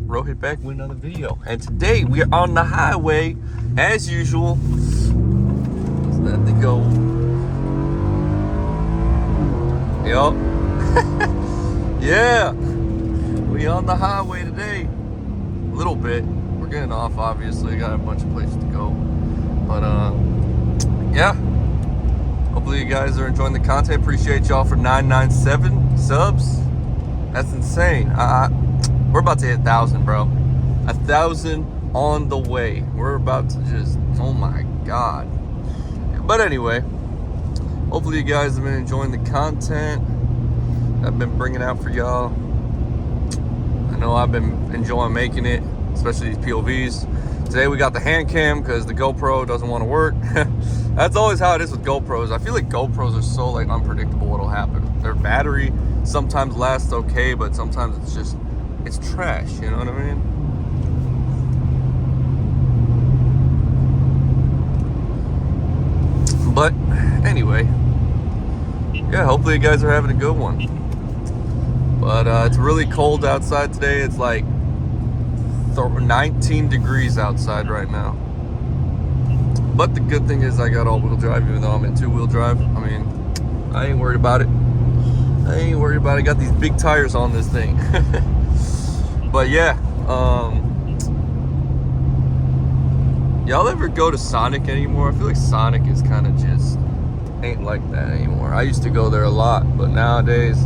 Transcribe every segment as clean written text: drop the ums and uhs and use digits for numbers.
Rohit back with another video. And today we are on the highway as usual. Let's let it go. Yup. Yeah. We on the highway today. A little bit. We're getting off, obviously. Got a bunch of places to go. But yeah. Hopefully you guys are enjoying the content. Appreciate y'all for 997 subs. That's insane. We're about to hit 1,000, bro. 1,000 on the way. We're about to just, oh my God. But anyway, hopefully you guys have been enjoying the content I've been bringing out for y'all. I know I've been enjoying making it, especially these POVs. Today we got the hand cam because the GoPro doesn't want to work. That's always how it is with GoPros. I feel like GoPros are so like unpredictable what'll happen. Their battery sometimes lasts okay, but sometimes it's trash, you know what I mean? But anyway, yeah, hopefully you guys are having a good one. But it's really cold outside today. It's like 19 degrees outside right now. But the good thing is I got all-wheel drive, even though I'm in two-wheel drive. I mean, I ain't worried about it. I got these big tires on this thing. But yeah, y'all ever go to Sonic anymore? I feel like Sonic is kind of just ain't like that anymore. I used to go there a lot, but nowadays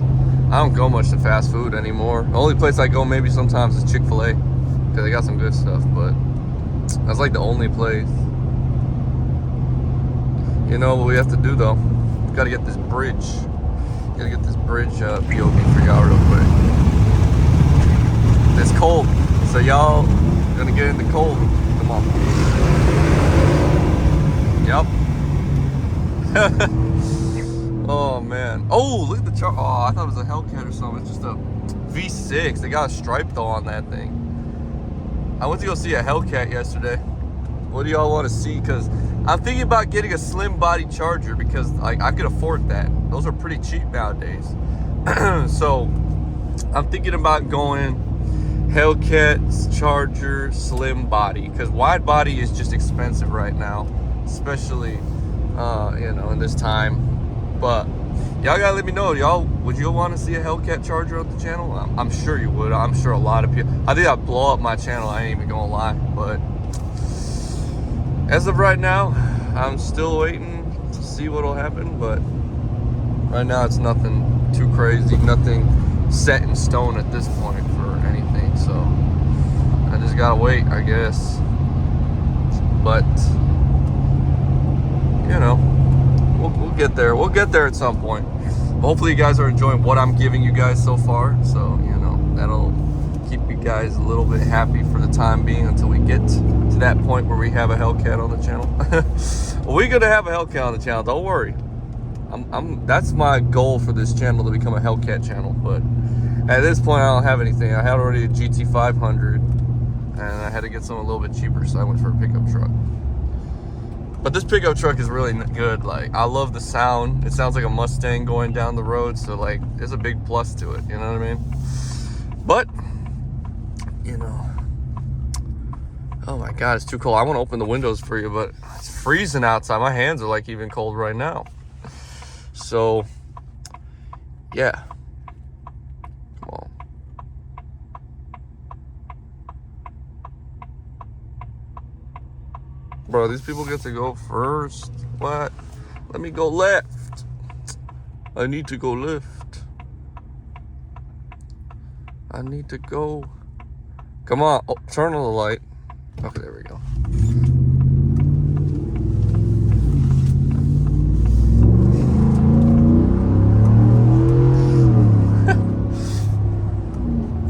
I don't go much to fast food anymore. The only place I go maybe sometimes is Chick-fil-A because they got some good stuff, but that's like the only place. You know what we have to do though? We gotta get this bridge. Gotta get this bridge POV for y'all real quick. It's cold, so y'all gonna get in the cold. Come on. Yep. Oh man. Oh, look at the chart. Oh, I thought it was a Hellcat or something. It's just a V6. They got a stripe though on that thing. I went to go see a Hellcat yesterday. What do y'all want to see? Because I'm thinking about getting a slim body Charger because like I could afford that. Those are pretty cheap nowadays. So I'm thinking about going Hellcat, Charger, slim body, because wide body is just expensive right now, especially you know, in this time. But y'all gotta let me know, y'all, would you want to see a Hellcat Charger on the channel? I'm sure you would. I'm sure a lot of people. I think I'd blow up my channel, I ain't even gonna lie. But as of right now, I'm still waiting to see what'll happen. But right now it's nothing too crazy, nothing set in stone at this point for anything, so I just gotta wait, I guess. But you know, we'll get there. We'll get there at some point. Hopefully you guys are enjoying what I'm giving you guys so far, so you know, that'll keep you guys a little bit happy for the time being until we get to that point where we have a Hellcat on the channel. Well, we're gonna have a Hellcat on the channel, don't worry. That's my goal for this channel, to become a Hellcat channel. But at this point, I don't have anything. I had already a GT500, and I had to get something a little bit cheaper, so I went for a pickup truck. But this pickup truck is really good. Like, I love the sound. It sounds like a Mustang going down the road, so like, there's a big plus to it. You know what I mean? But you know, oh my God, it's too cold. I want to open the windows for you, but it's freezing outside. My hands are like even cold right now. So, yeah. Come on. Bro, these people get to go first. What? Let me go left. I need to go left. I need to go. Come on. Oh, turn on the light. Okay, there we go.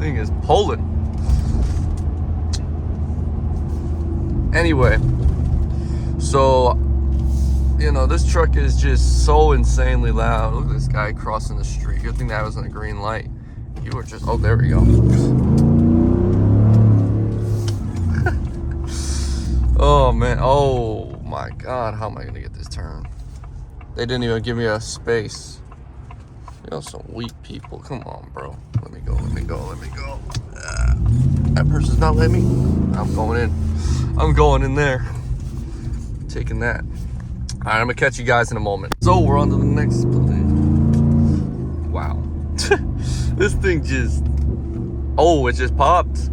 Is Poland. Anyway, so you know, this truck is just so insanely loud. Look at this guy crossing the street. Good thing that was on a green light. You were just, oh, there we go. Oh man, oh my God, how am I gonna get this turn? They didn't even give me a space. You know, some weak people. Come on, bro. Let me go. That person's not letting me. I'm going in. I'm going in there. Taking that. All right, I'm gonna catch you guys in a moment. So we're on to the next place. Wow. This thing just, oh, it just popped.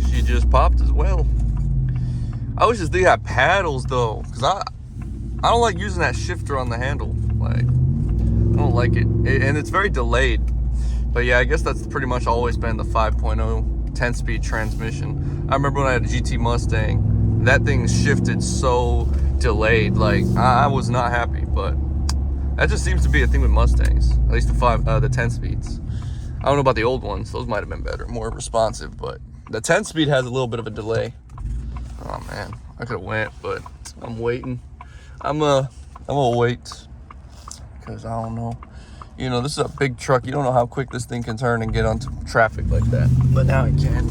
She just popped as well. I wish this thing had paddles though, because I don't like using that shifter on the handle. Like, I don't like it. And it's very delayed. But yeah, I guess that's pretty much always been the 5.0 10-speed transmission. I remember when I had a GT Mustang, that thing shifted so delayed. Like, I was not happy, but that just seems to be a thing with Mustangs, at least the 10 speeds. I don't know about the old ones. Those might have been better, more responsive, but the 10 speed has a little bit of a delay. Oh man, I could have went, but I'm waiting. I'm gonna wait because I don't know. You know, this is a big truck. You don't know how quick this thing can turn and get onto traffic like that. But now it can.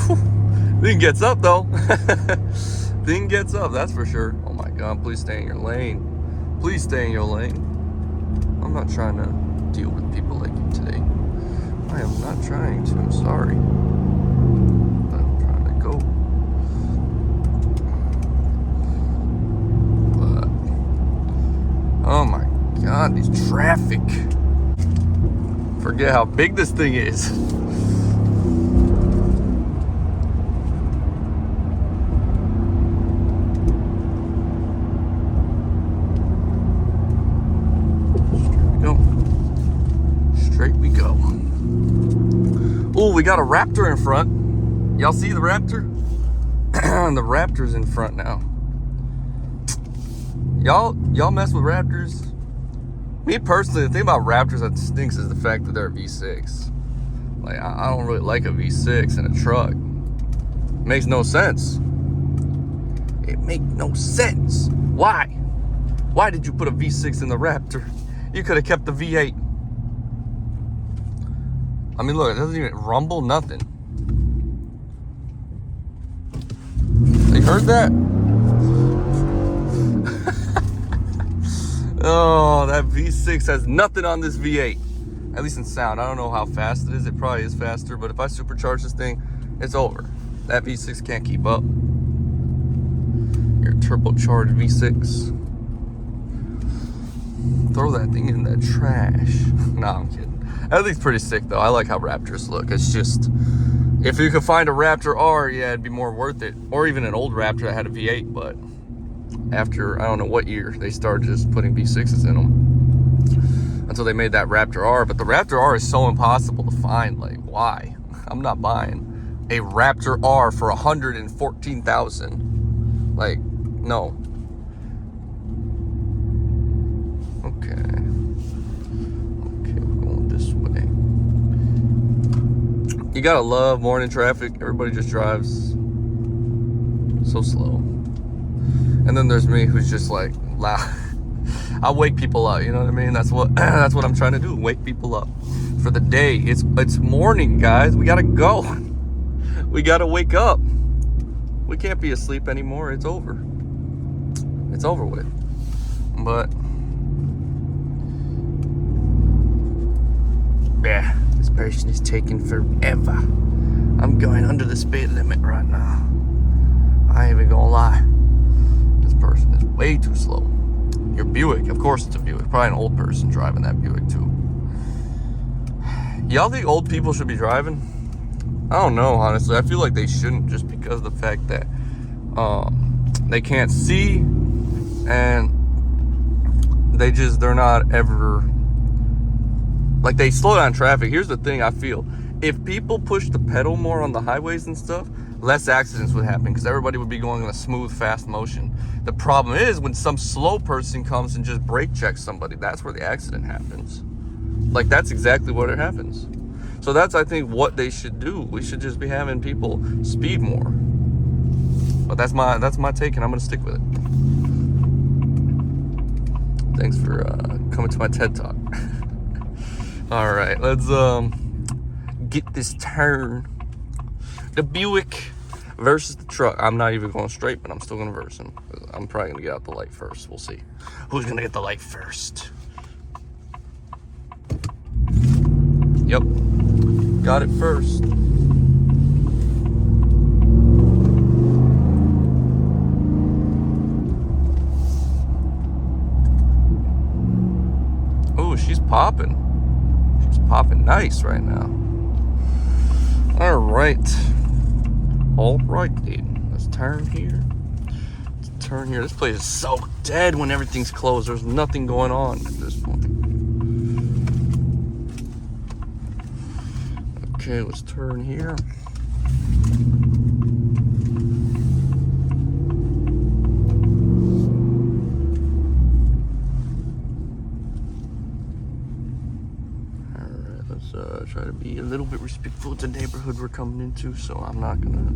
Whew. Thing gets up though. Thing gets up, that's for sure. Oh my God, please stay in your lane. Please stay in your lane. I'm not trying to deal with people like you today. I am not trying to, I'm sorry. But I'm trying to go. But, oh my God, these traffic. Forget how big this thing is. Straight we go. Oh, we got a Raptor in front. Y'all see the Raptor? The Raptor's in front now. Y'all mess with Raptors? Me personally, the thing about Raptors that stinks is the fact that they're a V6. Like, I don't really like a V6 in a truck. It makes no sense. It makes no sense. Why? Why did you put a V6 in the Raptor? You could have kept the V8. I mean, look, it doesn't even rumble, nothing. You heard that? Oh, that V6 has nothing on this V8. At least in sound. I don't know how fast it is. It probably is faster, but if I supercharge this thing, it's over. That V6 can't keep up. Your turbocharged V6. Throw that thing in the trash. Nah, I'm kidding. That thing's pretty sick though. I like how Raptors look. It's just, if you could find a Raptor R, yeah, it'd be more worth it. Or even an old Raptor that had a V8, but after, I don't know what year, they started just putting V6s in them. Until they made that Raptor R. But the Raptor R is so impossible to find. Like, why? I'm not buying a Raptor R for $114,000. Like, no. Okay. You gotta love morning traffic. Everybody just drives so slow. And then there's me who's just like loud. I wake people up, you know what I mean? That's what I'm trying to do. Wake people up for the day. It's morning, guys. We gotta go. We gotta wake up. We can't be asleep anymore. It's over. It's over with. But yeah. This person is taking forever. I'm going under the speed limit right now. I ain't even gonna lie. This person is way too slow. Your Buick, of course it's a Buick. Probably an old person driving that Buick too. Y'all think old people should be driving? I don't know, honestly. I feel like they shouldn't, just because of the fact that they can't see and they're not ever, like, they slow down traffic. Here's the thing I feel. If people push the pedal more on the highways and stuff, less accidents would happen because everybody would be going in a smooth, fast motion. The problem is when some slow person comes and just brake checks somebody, that's where the accident happens. Like, that's exactly what it happens. So that's, I think, what they should do. We should just be having people speed more. But that's my take, and I'm going to stick with it. Thanks for coming to my TED Talk. All right, let's get this turn. The Buick versus the truck. I'm not even going straight, but I'm still going to verse him. I'm probably going to get out the light first. We'll see. Who's going to get the light first? Yep. Got it first. Oh, she's popping. She's popping nice right now. All right. All right, then. Let's turn here. Turn here. This place is so dead when everything's closed. There's nothing going on at this point. Okay, let's turn here. Alright, let's try to be a little bit respectful of the neighborhood we're coming into, so I'm not gonna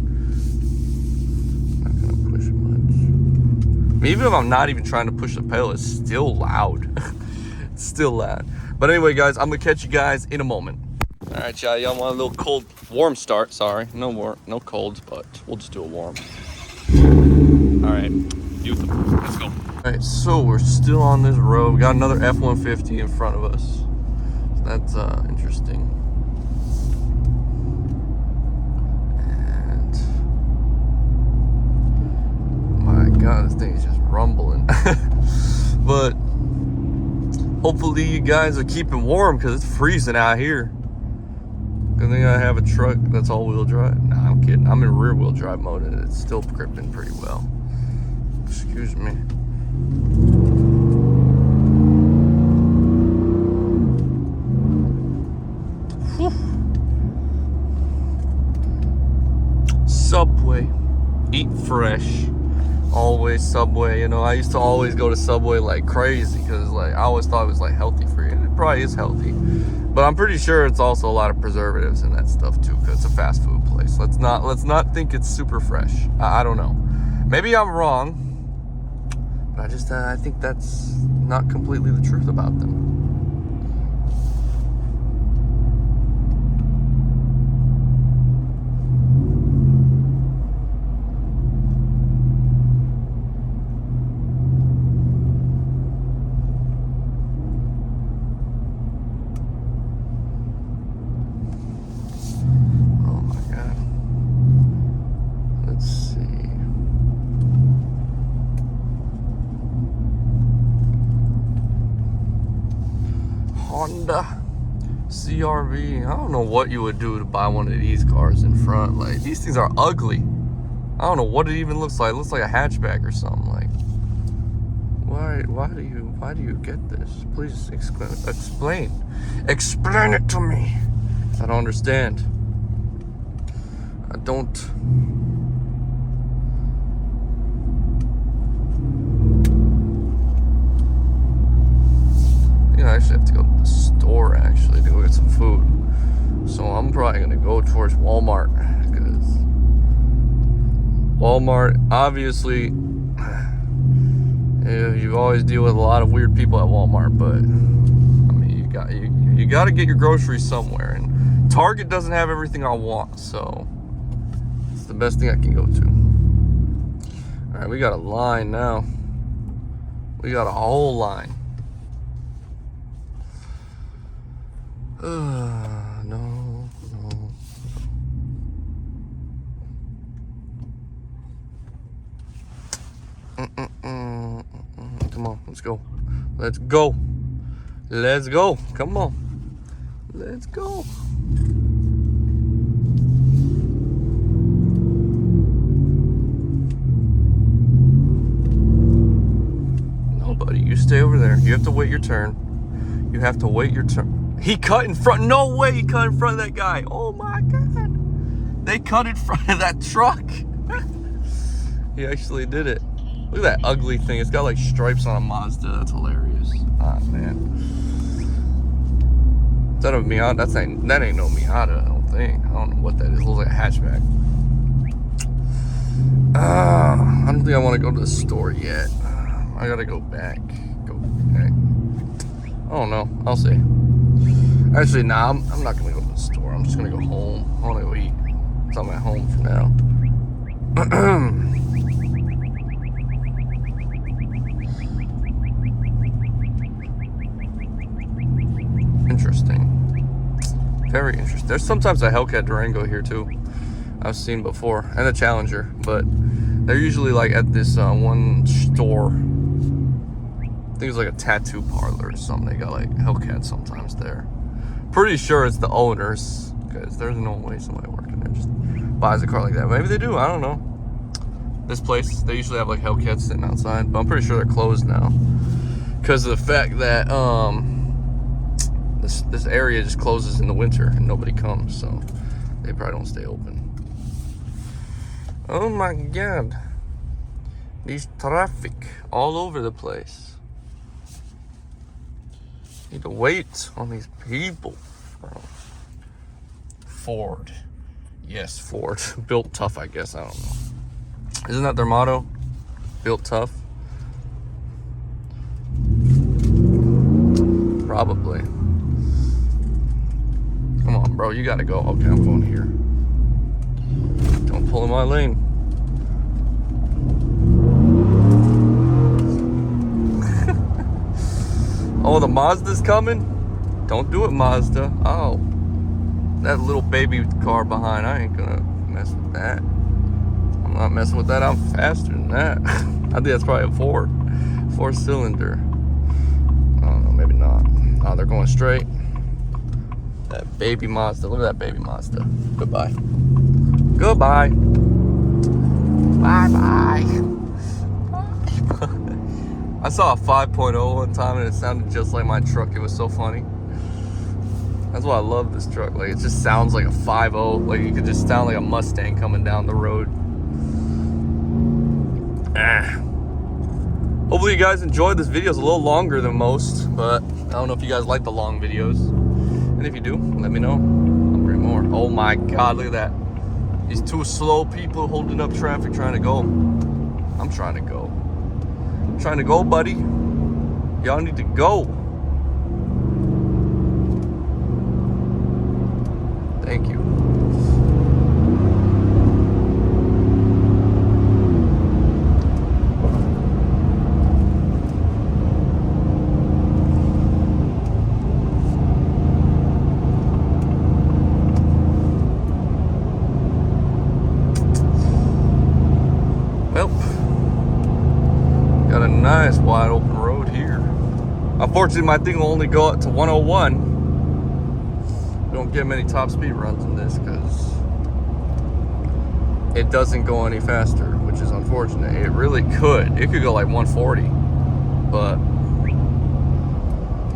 push it much. Even if I'm not even trying to push the pedal, it's still loud. It's still loud. But anyway, guys, I'm gonna catch you guys in a moment. All right, y'all want a little warm start. Sorry, no colds, but we'll just do a warm. All right, beautiful. Let's go. All right, so we're still on this road. We got another F-150 in front of us. So that's interesting. God, this thing is just rumbling. But hopefully you guys are keeping warm because it's freezing out here. Good thing I have a truck that's all-wheel drive. Nah, I'm kidding. I'm in rear-wheel drive mode and it's still gripping pretty well. Excuse me. Whew. Subway. Eat fresh. Always Subway, you know. I used to always go to Subway like crazy because like I always thought it was like healthy for you. It probably is healthy, but I'm pretty sure it's also a lot of preservatives and that stuff too because it's a fast food place. Let's not think it's super fresh. I don't know. Maybe I'm wrong, but I think that's not completely the truth about them. Honda CRV. I don't know what you would do to buy one of these cars in front. Like, these things are ugly. I don't know what it even looks like. It looks like a hatchback or something. Like, why do you get this? Please explain it to me. I don't understand. I don't. I actually have to go to the store actually to go get some food. So I'm probably gonna go towards Walmart because Walmart, obviously, you always deal with a lot of weird people at Walmart, but I mean, you got to get your groceries somewhere, and Target doesn't have everything I want, so it's the best thing I can go to. All right, we got a line now. We got a whole line. No. Come on, let's go. Let's go. Let's go. Come on. Let's go. No, buddy, you stay over there. You have to wait your turn. You have to wait your turn. He cut in front. No way he cut in front of that guy. Oh my God. They cut in front of that truck. He actually did it. Look at that ugly thing. It's got like stripes on a Mazda. That's hilarious. Ah, man. Is that a Miata? That ain't no Miata, I don't think. I don't know what that is. It looks like a hatchback. I don't think I want to go to the store yet. I gotta go back. I don't know. I'll see. Actually, nah, I'm not gonna go to the store. I'm just gonna go home. I wanna go eat. So I'm at home for now. Interesting. Very interesting. There's sometimes a Hellcat Durango here too. I've seen before, and a Challenger, but they're usually like at this one store. I think it's like a tattoo parlor or something. They got like Hellcats sometimes there. Pretty sure it's the owners, because there's no way somebody working there just buys a car like that. Maybe they do, I don't know. This place, they usually have like Hellcats sitting outside, but I'm pretty sure they're closed now because of the fact that this area just closes in the winter and nobody comes, so they probably don't stay open. Oh my god, these traffic all over the place. Need to wait on these people, bro. Ford, yes, Ford. Built tough, I guess. I don't know. Isn't that their motto? Built tough? Probably. Come on, bro. You gotta go. Okay, I'm going here. Don't pull in my lane. Oh, the Mazda's coming? Don't do it, Mazda. Oh. That little baby car behind. I ain't gonna mess with that. I'm not messing with that. I'm faster than that. I think that's probably a four-cylinder. I don't know, maybe not. Oh, they're going straight. That baby Mazda. Look at that baby Mazda. Goodbye. Goodbye. Bye-bye. I saw a 5.0 one time and it sounded just like my truck. It was so funny. That's why I love this truck. Like, it just sounds like a 5.0. Like, you could just sound like a Mustang coming down the road. Hopefully you guys enjoyed this video. It's a little longer than most, but I don't know if you guys like the long videos. And if you do, let me know. I'll bring more. Oh my god, look at that. These two slow people holding up traffic trying to go. I'm trying to go. I'm trying to go, buddy. Y'all need to go. Thank you. Well, got a nice wide open road here. Unfortunately, my thing will only go up to 101. We don't get many top speed runs in this because it doesn't go any faster, which is unfortunate. It really could. It could go like 140, but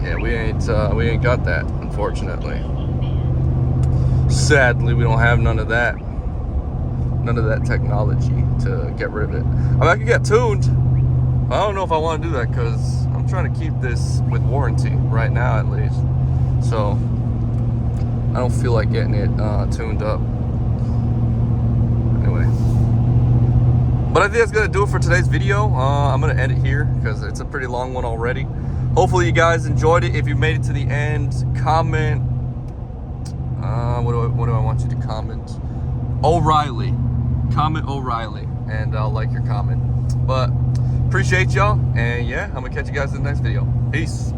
yeah, we ain't got that, unfortunately. Sadly, we don't have none of that technology to get rid of it. I mean, I could get tuned. I don't know if I want to do that because I'm trying to keep this with warranty right now, at least. So I don't feel like getting it tuned up. Anyway, but I think that's gonna do it for today's video. I'm gonna end it here because it's a pretty long one already. Hopefully you guys enjoyed it. If you made it to the end, comment. What do I want you to comment? O'Reilly. Comment O'Reilly, and I'll like your comment. But appreciate y'all, and yeah, I'm gonna catch you guys in the next video. Peace.